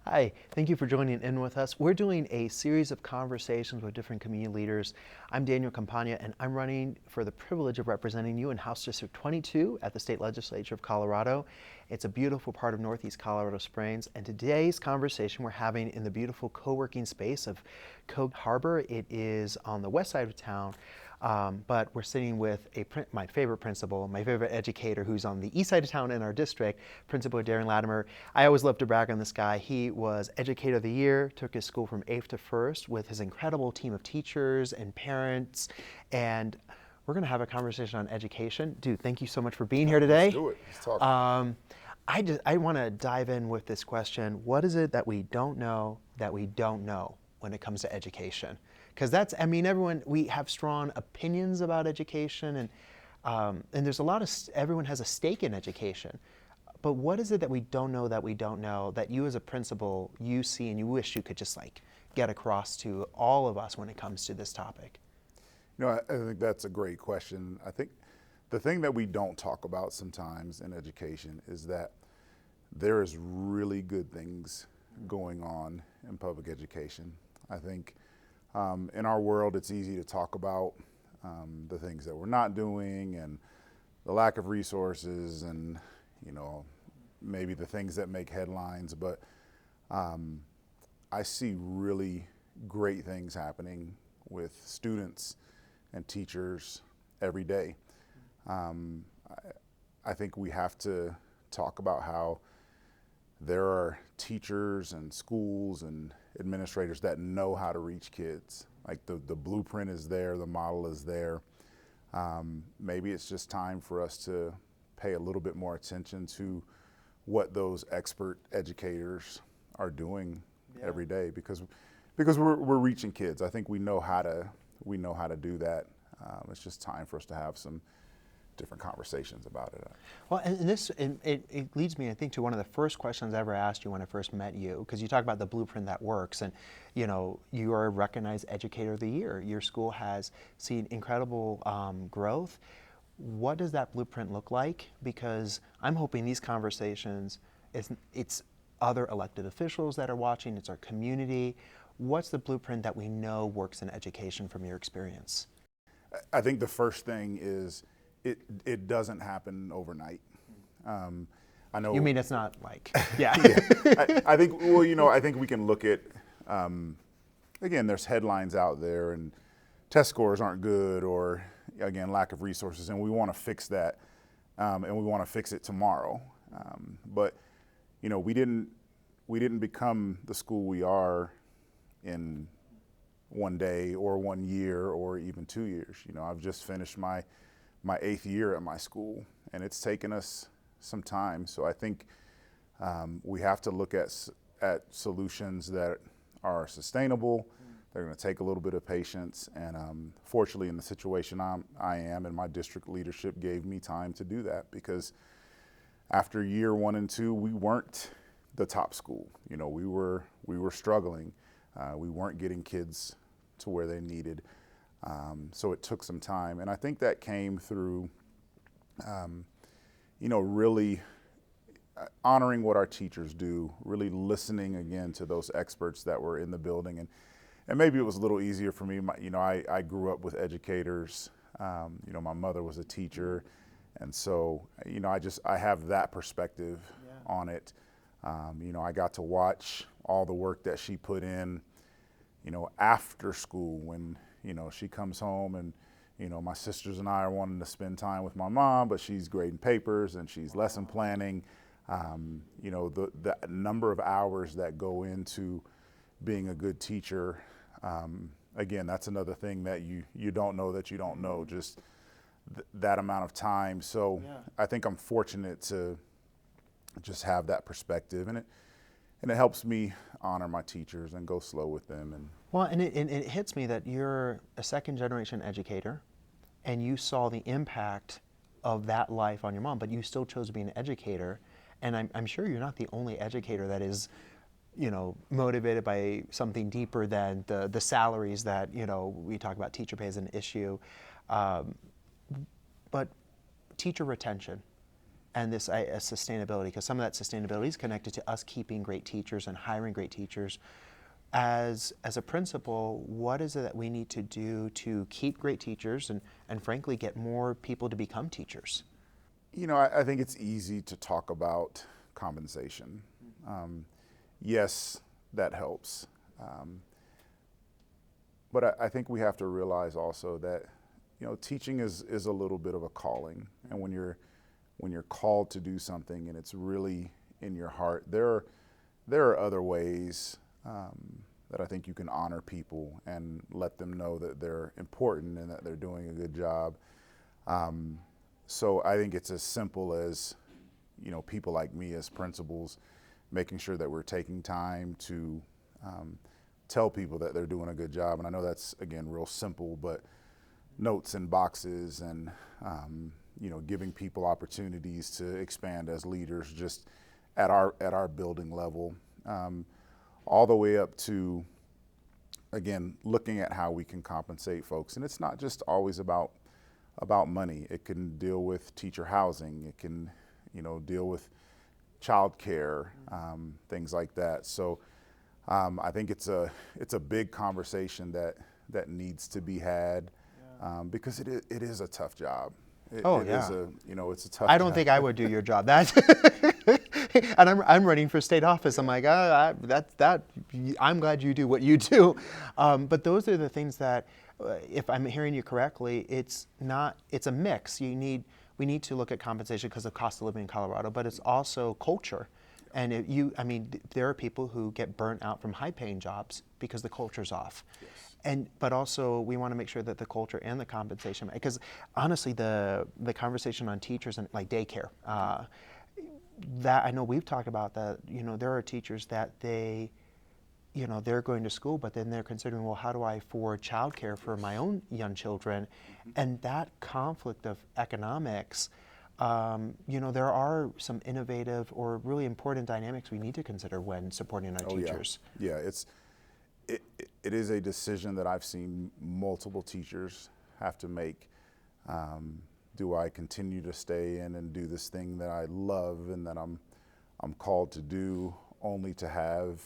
Hi, thank you for joining in with us. We're doing a series of conversations with different community leaders. I'm Daniel Campaña, and I'm running for the privilege of representing you in House District 22 at the State Legislature of Colorado. It's a beautiful part of Northeast Colorado Springs, and today's conversation we're having in the beautiful co-working space of Cove Harbor. It is on the west side of town. But we're sitting with my favorite principal, my favorite educator who's on the east side of town in our district, Principal Derien Latimer. I always love to brag on this guy. He was Educator of the Year, took his school from 8th to 1st with his incredible team of teachers and parents. And we're going to have a conversation on education. Dude, thank you so much for being here today. Let's do it. Let's talk. I want to dive in with this question. What is it that we don't know when it comes to education? Because we have strong opinions about education, and there's a lot of, everyone has a stake in education. But what is it that we don't know that you as a principal, you see and you wish you could just get across to all of us when it comes to this topic? I think that's a great question. I think the thing that we don't talk about sometimes in education is that there is really good things going on in public education. I think in our world, it's easy to talk about the things that we're not doing and the lack of resources and, maybe the things that make headlines. But I see really great things happening with students and teachers every day. I think we have to talk about how there are teachers and schools and administrators that know how to reach kids. Like the blueprint is there, the model is there. Maybe it's just time for us to pay a little bit more attention to what those expert educators are doing every day, because we're reaching kids. I think we know how to do that. It's just time for us to have some different conversations about it. Well, and it leads me, I think, to one of the first questions I ever asked you when I first met you, because you talk about the blueprint that works, and you are a recognized Educator of the Year. Your school has seen incredible growth. What does that blueprint look like? Because I'm hoping these conversations, it's other elected officials that are watching, it's our community. What's the blueprint that we know works in education from your experience? I think the first thing is it doesn't happen overnight. I know. You mean it's not yeah. Yeah. I think, I think we can look at, again, there's headlines out there and test scores aren't good, or again, lack of resources, and we want to fix that, and we want to fix it tomorrow. But, we didn't become the school we are in one day or 1 year or even 2 years. I've just finished my 8th year at my school, and it's taken us some time. So I think we have to look at solutions that are sustainable. They're going to take a little bit of patience, and fortunately, in the situation I am, and my district leadership gave me time to do that, because after year 1 and 2, we weren't the top school. We were struggling. We weren't getting kids to where they needed. So it took some time, and I think that came through, really honoring what our teachers do, really listening again to those experts that were in the building, and maybe it was a little easier for me. I grew up with educators. My mother was a teacher, and so I have that perspective on it. I got to watch all the work that she put in, after school when. She comes home and, my sisters and I are wanting to spend time with my mom, but she's grading papers and she's lesson planning. The number of hours that go into being a good teacher, again, that's another thing that you don't know that you don't know, just that amount of time. So I think I'm fortunate to just have that perspective, and it helps me honor my teachers and go slow with them. And it hits me that you're a second-generation educator, and you saw the impact of that life on your mom, but you still chose to be an educator. And I'm sure you're not the only educator that is, motivated by something deeper than the salaries that, we talk about teacher pay as an issue. But teacher retention. and this sustainability, because some of that sustainability is connected to us keeping great teachers and hiring great teachers. As a principal, what is it that we need to do to keep great teachers and frankly get more people to become teachers? I think it's easy to talk about compensation. Yes, that helps. But I think we have to realize also that, teaching is a little bit of a calling. And when you're called to do something and it's really in your heart, there are other ways that I think you can honor people and let them know that they're important and that they're doing a good job. So I think it's as simple as, people like me as principals, making sure that we're taking time to tell people that they're doing a good job. And I know that's, again, real simple, but notes in boxes and, giving people opportunities to expand as leaders just at our building level. All the way up to, again, looking at how we can compensate folks. And it's not just always about money. It can deal with teacher housing. It can, deal with childcare, things like that. So I think it's a big conversation that needs to be had because it is a tough job. It's a tough I don't job. think I would do your job. That's and I'm running for state office. I'm like, I'm glad you do what you do. But those are the things that, if I'm hearing you correctly, it's a mix. We need to look at compensation because of cost of living in Colorado, but it's also culture. And there are people who get burnt out from high-paying jobs because the culture's off. Yes. But also we want to make sure that the culture and the compensation, because honestly, the conversation on teachers and like daycare, that I know we've talked about that. There are teachers that they're going to school, but then they're considering, well, how do I afford childcare for my own young children? Mm-hmm. And that conflict of economics. There are some innovative or really important dynamics we need to consider when supporting our teachers. Yeah, it is a decision that I've seen multiple teachers have to make. Do I continue to stay in and do this thing that I love and that I'm called to do, only to have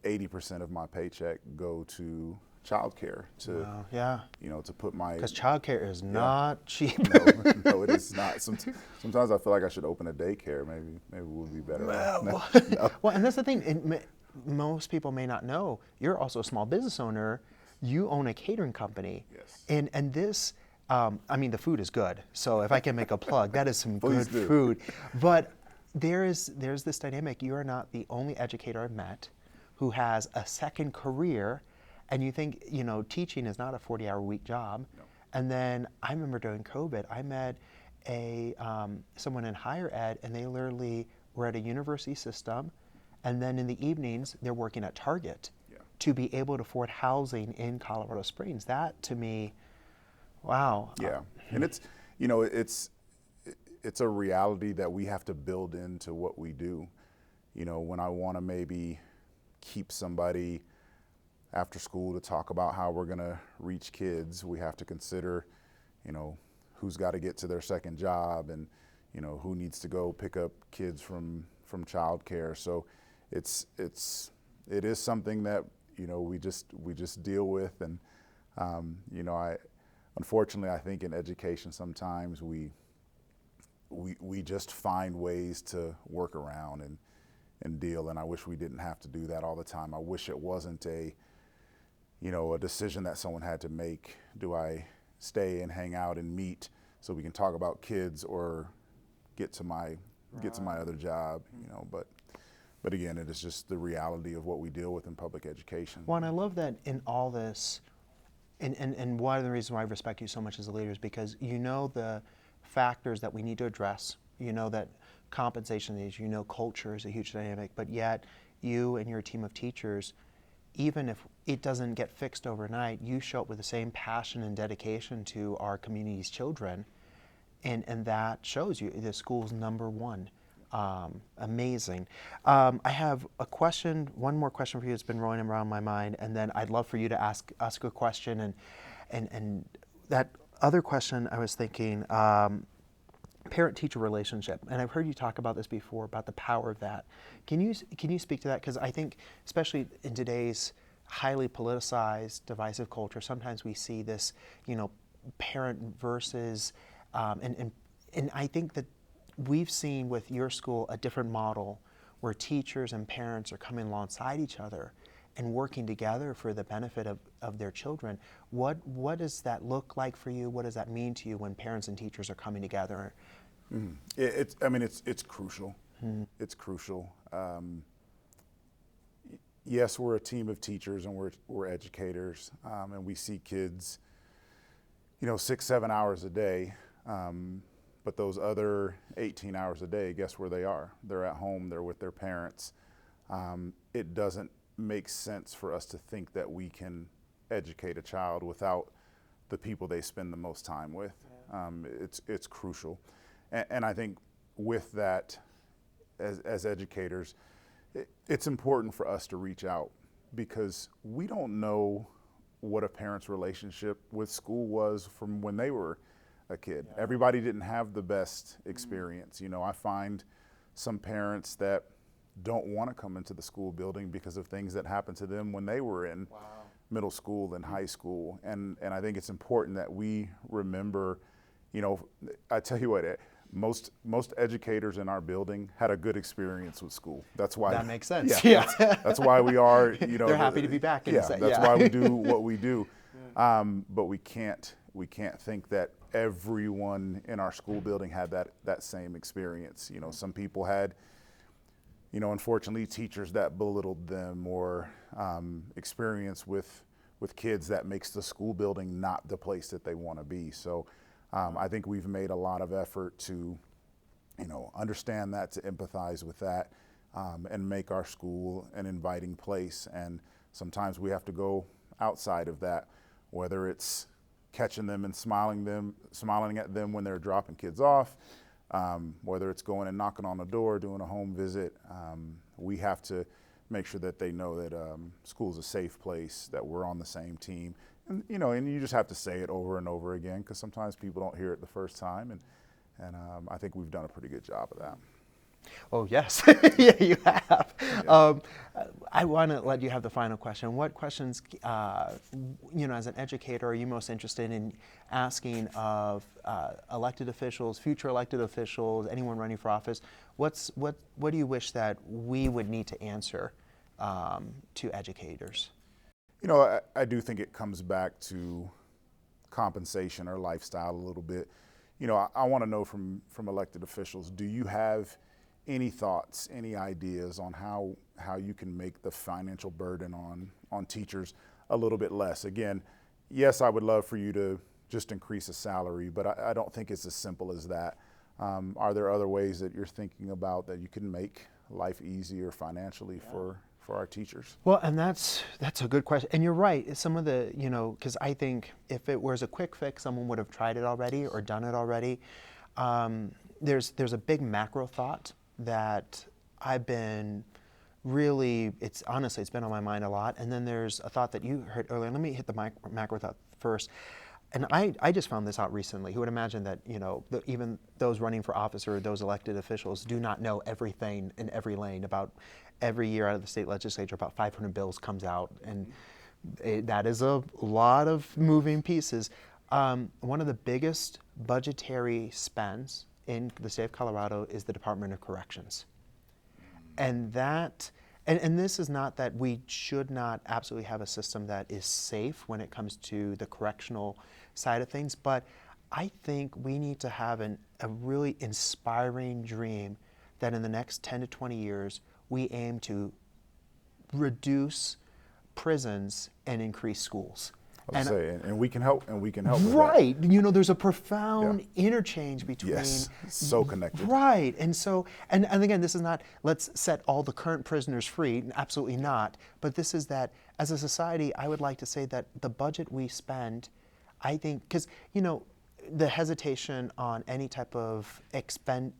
80% of my paycheck go to childcare to to put my, because childcare is not cheap. No, it is not. Sometimes I feel like I should open a daycare. Maybe we'll be better off. No. Well, and that's the thing. Most people may not know you're also a small business owner. You own a catering company. Yes. And this, the food is good. So if I can make a plug, that is some good food. But there's this dynamic. You are not the only educator I've met who has a second career. And you think, teaching is not a 40-hour-a-week job. No. And then I remember during COVID, I met someone in higher ed, and they literally were at a university system, and then in the evenings, they're working at Target to be able to afford housing in Colorado Springs. That, to me, wow. Yeah, and it's a reality that we have to build into what we do. When I want to maybe keep somebody after school to talk about how we're going to reach kids, we have to consider, who's got to get to their second job and, who needs to go pick up kids from childcare. So it is something that, we just deal with. And, unfortunately, I think in education sometimes we just find ways to work around and deal. And I wish we didn't have to do that all the time. I wish it wasn't a decision that someone had to make. Do I stay and hang out and meet so we can talk about kids, or get to my other job? But again, it is just the reality of what we deal with in public education. Well, and I love that in all this, and one of the reasons why I respect you so much as a leader is because the factors that we need to address. That compensation is, culture is a huge dynamic, but yet you and your team of teachers, even if it doesn't get fixed overnight, you show up with the same passion and dedication to our community's children, and that shows you the school's number one. Amazing. I have one more question for you that's been rolling around my mind, and then I'd love for you to ask a question, and that other question I was thinking, parent-teacher relationship, and I've heard you talk about this before, about the power of that. Can you speak to that? Because I think, especially in today's highly politicized, divisive culture, sometimes we see this, parent versus, and I think that we've seen with your school a different model where teachers and parents are coming alongside each other and working together for the benefit of their children. What does that look like for you? What does that mean to you when parents and teachers are coming together? It's crucial. It's crucial. Yes, we're a team of teachers and we're educators, and we see kids, 6-7 hours a day. But those other 18 hours a day, guess where they are? They're at home. They're with their parents. It doesn't make sense for us to think that we can educate a child without the people they spend the most time with. It's crucial. And I think with that, as educators, it's important for us to reach out because we don't know what a parent's relationship with school was from when they were a kid. Yeah. Everybody didn't have the best experience. I find some parents that don't want to come into the school building because of things that happened to them when they were in middle school and high school. And I think it's important that we remember, I tell you what, most educators in our building had a good experience with school. That's why that makes sense. Yeah. That's why we are, they're happy to be back. That's why we do what we do. But we can't think that everyone in our school building had that same experience. Some people had, unfortunately, teachers that belittled them or experience with kids that makes the school building not the place that they want to be. So I think we've made a lot of effort to, understand that, to empathize with that, and make our school an inviting place. And sometimes we have to go outside of that, whether it's catching them and smiling at them when they're dropping kids off, whether it's going and knocking on the door, doing a home visit. We have to make sure that they know that school's a safe place, that we're on the same team. And you just have to say it over and over again because sometimes people don't hear it the first time, and I think we've done a pretty good job of that. Oh yes, yeah, you have. Yeah. I want to let you have the final question. What questions, as an educator, are you most interested in asking of elected officials, future elected officials, anyone running for office? What do you wish that we would need to answer to educators? I do think it comes back to compensation or lifestyle a little bit. I want to know from elected officials, do you have any thoughts, any ideas on how you can make the financial burden on teachers a little bit less? Again, yes, I would love for you to just increase a salary, but I don't think it's as simple as that. Are there other ways that you're thinking about that you can make life easier financially for our teachers? Well, and that's a good question. And you're right. Some of the, because I think if it was a quick fix, someone would have tried it already or done it already. There's a big macro thought that I've been really, it's been on my mind a lot. And then there's a thought that you heard earlier. Let me hit the macro thought first. And I just found this out recently. Who would imagine that, even those running for office or those elected officials do not know everything in every lane about every year out of the state legislature, about 500 bills comes out. And that is a lot of moving pieces. One of the biggest budgetary spends in the state of Colorado is the Department of Corrections. And this is not that we should not absolutely have a system that is safe when it comes to the correctional side of things, but I think we need to have a really inspiring dream that in the next 10 to 20 years, we aim to reduce prisons and increase schools. And we can help. Right. There's a profound interchange between. Yes, so connected. Right. And so, and again, this is not, let's set all the current prisoners free. Absolutely not. But this is that, as a society, I would like to say that the budget we spend, I think, because, the hesitation on any type of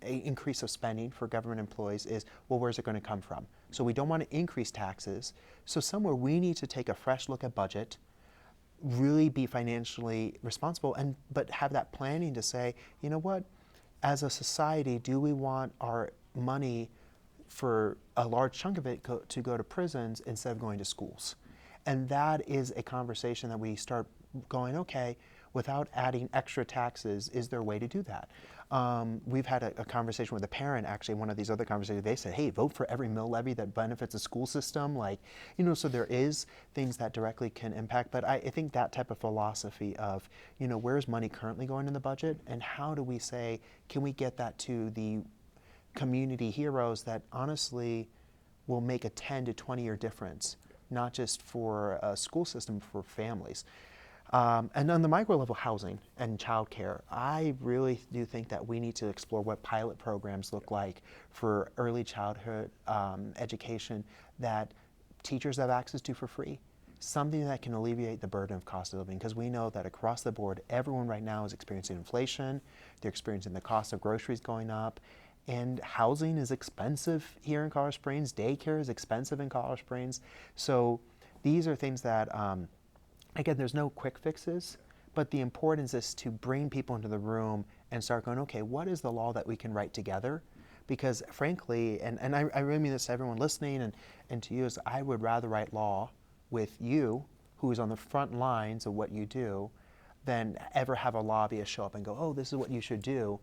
increase of spending for government employees is, well, where's it going to come from? So we don't want to increase taxes. So somewhere we need to take a fresh look at budget, really be financially responsible, but have that planning to say, you know what, as a society, do we want our money for a large chunk of it to go to prisons instead of going to schools? And that is a conversation that we start going, okay, without adding extra taxes, is there a way to do that? We've had a conversation with a parent, actually, one of these other conversations. They said, hey, vote for every mill levy that benefits the school system. Like, so there is things that directly can impact. But I think that type of philosophy of, where's money currently going in the budget, and how do we say, can we get that to the community heroes that honestly will make a 10 to 20-year difference, not just for a school system, for families. And on the micro level, housing and childcare, I really do think that we need to explore what pilot programs look like for early childhood education that teachers have access to for free. Something that can alleviate the burden of cost of living, because we know that across the board, everyone right now is experiencing inflation, they're experiencing the cost of groceries going up, and housing is expensive here in Colorado Springs, daycare is expensive in Colorado Springs. So these are things that, again, there's no quick fixes, but the importance is to bring people into the room and start going, okay, what is the law that we can write together? Because frankly, and I really mean this to everyone listening and to you, is I would rather write law with you, who is on the front lines of what you do, than ever have a lobbyist show up and go, oh, this is what you should do.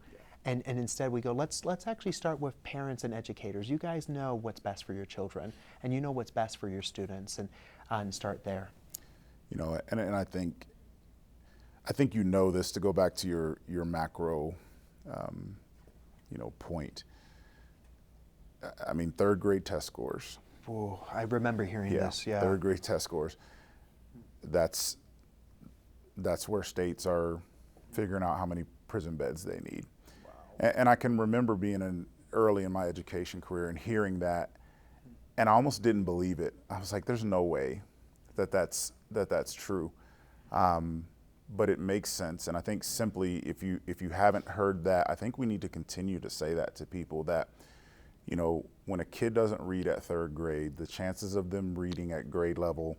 And instead we go, let's actually start with parents and educators. You guys know what's best for your children, and you know what's best for your students, and start there. And I think this, to go back to your macro, point. I mean, third grade test scores. Oh, I remember hearing this. Yeah. Third grade test scores. That's where states are figuring out how many prison beds they need. Wow. And I can remember being early in my education career and hearing that, and I almost didn't believe it. I was like, "There's no way that's true." But it makes sense, and I think simply if you haven't heard that, I think we need to continue to say that to people, that when a kid doesn't read at third grade, the chances of them reading at grade level,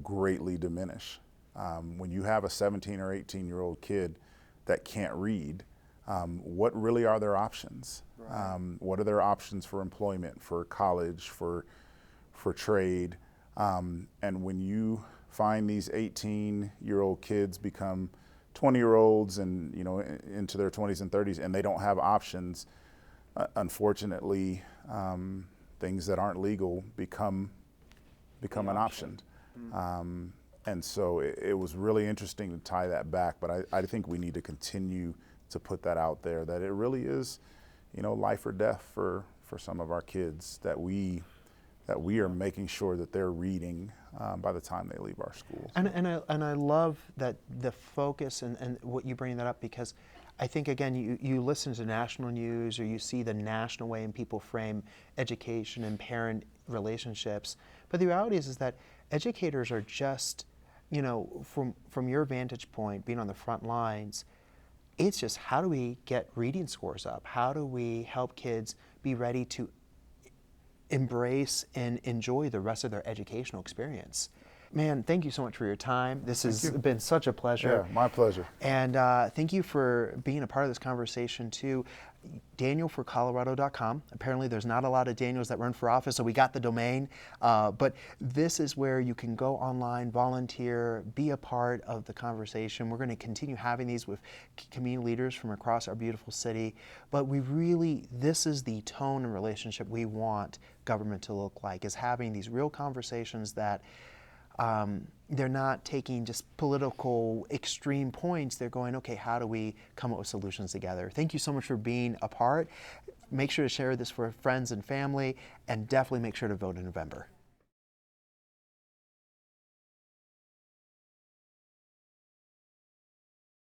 greatly diminish. When you have a 17 or 18-year-old kid that can't read, what really are their options? Right. What are their options for employment, for college, for trade? And when you find these 18-year-old kids become 20-year-olds and into their 20s and 30s, and they don't have options, unfortunately, things that aren't legal become an option. Mm-hmm. And so it was really interesting to tie that back, but I think we need to continue to put that out there, that it really is, life or death for some of our kids, that we are making sure that they're reading by the time they leave our schools. And I love that the focus and what you bring that up, because I think, again, you listen to national news or you see the national way in people frame education and parent relationships, but the reality is that educators are just, from your vantage point, being on the front lines, it's just, how do we get reading scores up? How do we help kids be ready to embrace and enjoy the rest of their educational experience? Man, thank you so much for your time. This has been such a pleasure. Yeah, my pleasure. And thank you for being a part of this conversation too. DanielForColorado.com. Apparently there's not a lot of Daniels that run for office, so we got the domain. But this is where you can go online, volunteer, be a part of the conversation. We're going to continue having these with community leaders from across our beautiful city. But this is the tone and relationship we want government to look like, is having these real conversations that they're not taking just political extreme points. They're going, okay, how do we come up with solutions together? Thank you so much for being a part. Make sure to share this with friends and family, and definitely make sure to vote in November.